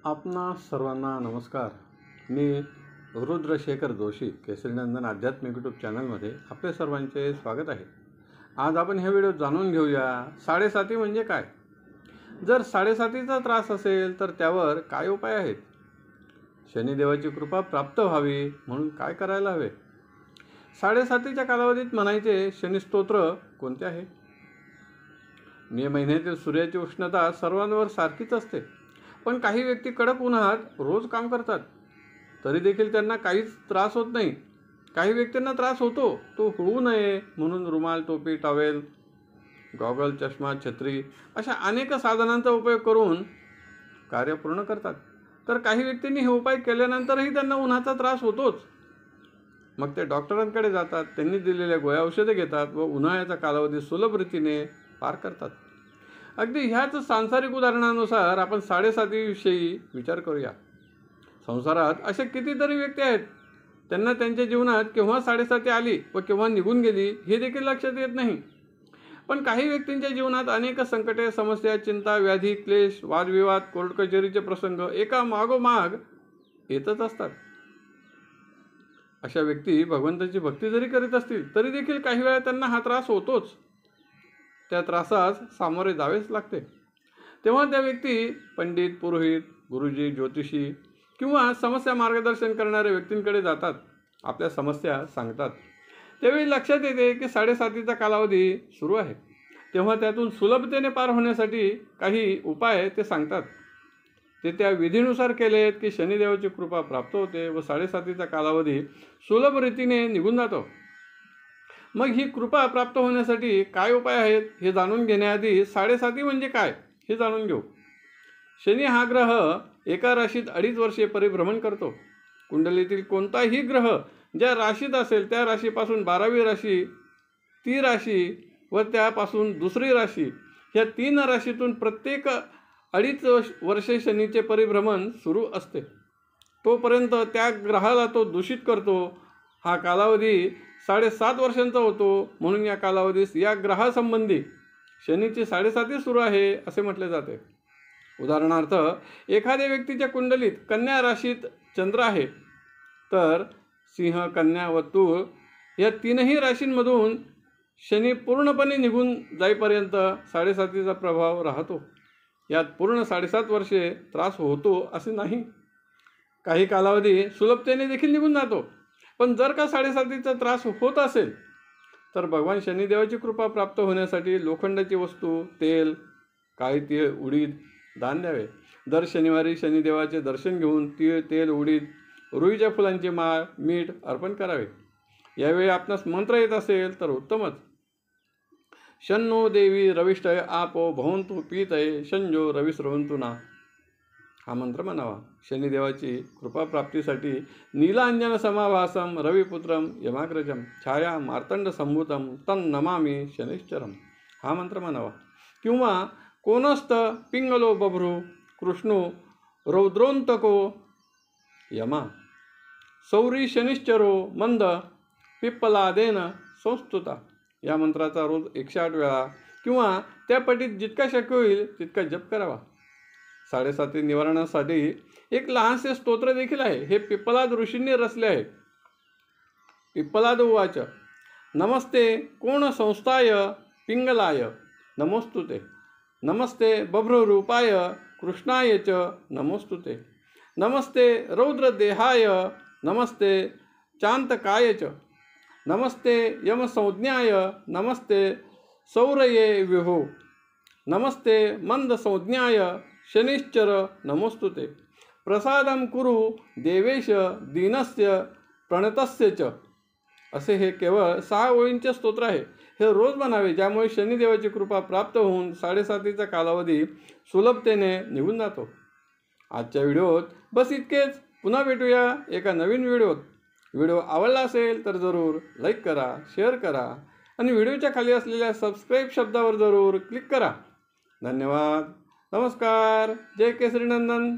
आपणा सर्वांना नमस्कार. मी रुद्रशेखर जोशी केसरीनंदन आध्यात्मिक यूट्यूब चॅनलमध्ये आपले सर्वांचे स्वागत आहे. आज आपण हे व्हिडिओ जाणून घेऊया, साडेसाती म्हणजे काय. जर साडेसातीचा त्रास असेल तर त्यावर काय उपाय आहेत. शनिदेवाची कृपा प्राप्त व्हावी म्हणून काय करायला हवे. साडेसातीच्या कालावधीत म्हणायचे शनिस्तोत्र कोणते आहे. मे महिन्यातील सूर्याची उष्णता सर्वांवर सारखीच असते, पण काही व्यक्ती कडक उन्हात रोज काम करतात तरी देखील त्यांना काहीच त्रास होत नाही. काही व्यक्तींना त्रास होतो, तो होऊ नये म्हणून रुमाल, टोपी, टॉवेल, गॉगल, चष्मा, छत्री अशा अनेक साधनांचा उपयोग करून कार्य पूर्ण करतात. तर काही व्यक्तींनी हे उपाय केल्यानंतरही त्यांना उन्हाचा त्रास होतोच. मग ते डॉक्टरांकडे जातात, त्यांनी दिलेल्या गोळ्या औषधे घेतात व उन्हाळ्याचा कालावधी सुलभ रीतीने पार करतात. अगदी ह्याच सांसारिक उदाहरणानुसार आपण साडेसातीविषयी विचार करूया. संसारात असे कितीतरी व्यक्ती आहेत, त्यांना त्यांच्या जीवनात केव्हा साडेसाती आली व केव्हा निघून गेली हे देखील लक्षात येत नाही. पण काही व्यक्तींच्या जीवनात अनेक संकटे, समस्या, चिंता, व्याधी, क्लेश, वादविवाद, कोर्ट कचेरीचे प्रसंग एका मागोमाग येतच असतात. अशा व्यक्ती भगवंताची भक्ती जरी करीत असतील तरी देखील काही वेळा त्यांना हा त्रास होतोच. त्या त्रासास सामोरे जावेच लागते. तेव्हा त्या व्यक्ती पंडित, पुरोहित, गुरुजी, ज्योतिषी किंवा समस्या मार्गदर्शन करणाऱ्या व्यक्तींकडे जातात, आपल्या समस्या सांगतात. त्यावेळी लक्षात येते की साडेसातीचा कालावधी सुरू आहे. तेव्हा त्यातून सुलभतेने पार होण्यासाठी काही उपाय ते सांगतात. ते त्या विधीनुसार केलेत की शनिदेवाची कृपा प्राप्त होते व साडेसातीचा कालावधी सुलभ रीतीने निघून जातो. मग ही कृपा प्राप्त होण्यासाठी काय उपाय आहेत हे जाणून घेण्याआधी साडेसाती म्हणजे काय हे जाणून घेऊ. शनी हा ग्रह एका राशीत 2.5 वर्षे परिभ्रमण करतो. कुंडलीतील कोणताही ग्रह ज्या राशीत असेल त्या राशीपासून 12वी राशी, ती राशी व त्यापासून दुसरी राशी, ह्या 3 राशीतून प्रत्येक 2.5 वर्षे शनीचे परिभ्रमण सुरू असते. तोपर्यंत त्या ग्रहाला तो दूषित करतो. हा कालावधी 7.5 वर्षांचा होतो, म्हणून या कालावधीस या ग्रहासंबंधी शनीची साडेसाती सुरू आहे असे म्हटले जाते. उदाहरणार्थ, एखाद्या व्यक्तीच्या कुंडलीत कन्या राशीत चंद्र आहे तर सिंह, कन्या व तूळ या 3ही राशींमधून शनी पूर्णपणे निघून जाईपर्यंत साडेसातीचा प्रभाव राहतो. यात पूर्ण 7.5 वर्षे त्रास होतो असे नाही. काही कालावधी सुलभतेने देखील निघून जातो. पण जर का साडेसातीचा त्रास होत असेल तर भगवान शनिदेवाची कृपा प्राप्त होण्यासाठी लोखंडाची वस्तू, तेल, काळी तीळ, उडीद दान द्यावे. दर शनिवारी शनिदेवाचे दर्शन घेऊन तीळ, तेल, उडीद, रुईच्या फुलांची माळ, मीठ अर्पण करावे. यावेळी आपणास मंत्र येत असेल तर उत्तमच. शन्नो देवी रविष्टय आपो भवन्तु पीतये शंजो रविस्रवन्तु ना, हा मंत्र म्हणावा. शनिदेवाची कृपा प्राप्तीसाठी नीलांजन समाभासम रविपुत्रम यमाग्रजम छाया मार्तंड संभूतम तन नमामि शनिश्चरम, हा मंत्र म्हणावा. किंवा कोनस्त पिंगलो बभ्रू कृष्णो रौद्रोंतको यमा सौरी शनिश्चरो मंद पिप्पलादेन संस्तुता, या मंत्राचा रोज 108 वेळा किंवा त्या पटीत जितका शक्य होईल तितका जप करावा. साडेसाती निवारणासाठी एक लहानसे स्तोत्र देखील आहे. हे पिप्पलाद ऋषींनी रचले आहे. पिप्पलाद उवाच नमस्ते कोण संस्थाय पिंगलाय नमोस्तुते, नमस्ते बभ्ररूपाय कृष्णाय च नमोस्तुते, नमस्ते रौद्रदेहाय नमस्ते चांतकाय च, नमस्ते यमसंज्ञाय नमस्ते सौरये विभो, नमस्ते मंदसंज्ञाय शनिश्चर नमोस्तुते, प्रसादं कुरु देवेश दीनस्य प्रणतस्य च, असे हे केवळ 6 ओळींचे स्तोत्र आहे. हे रोज म्हणावे, ज्यामुळे शनिदेवाची कृपा प्राप्त होऊन साडेसातीचा कालावधी सुलभतेने निघून जातो. आजच्या व्हिडिओत बस इतकेच. पुन्हा भेटूया एका नवीन व्हिडिओत. व्हिडिओ आवडला असेल तर जरूर लाईक करा, शेअर करा आणि व्हिडिओच्या खाली असलेल्या सबस्क्राईब शब्दावर जरूर क्लिक करा. धन्यवाद. नमस्कार. जय केसरीनंदन.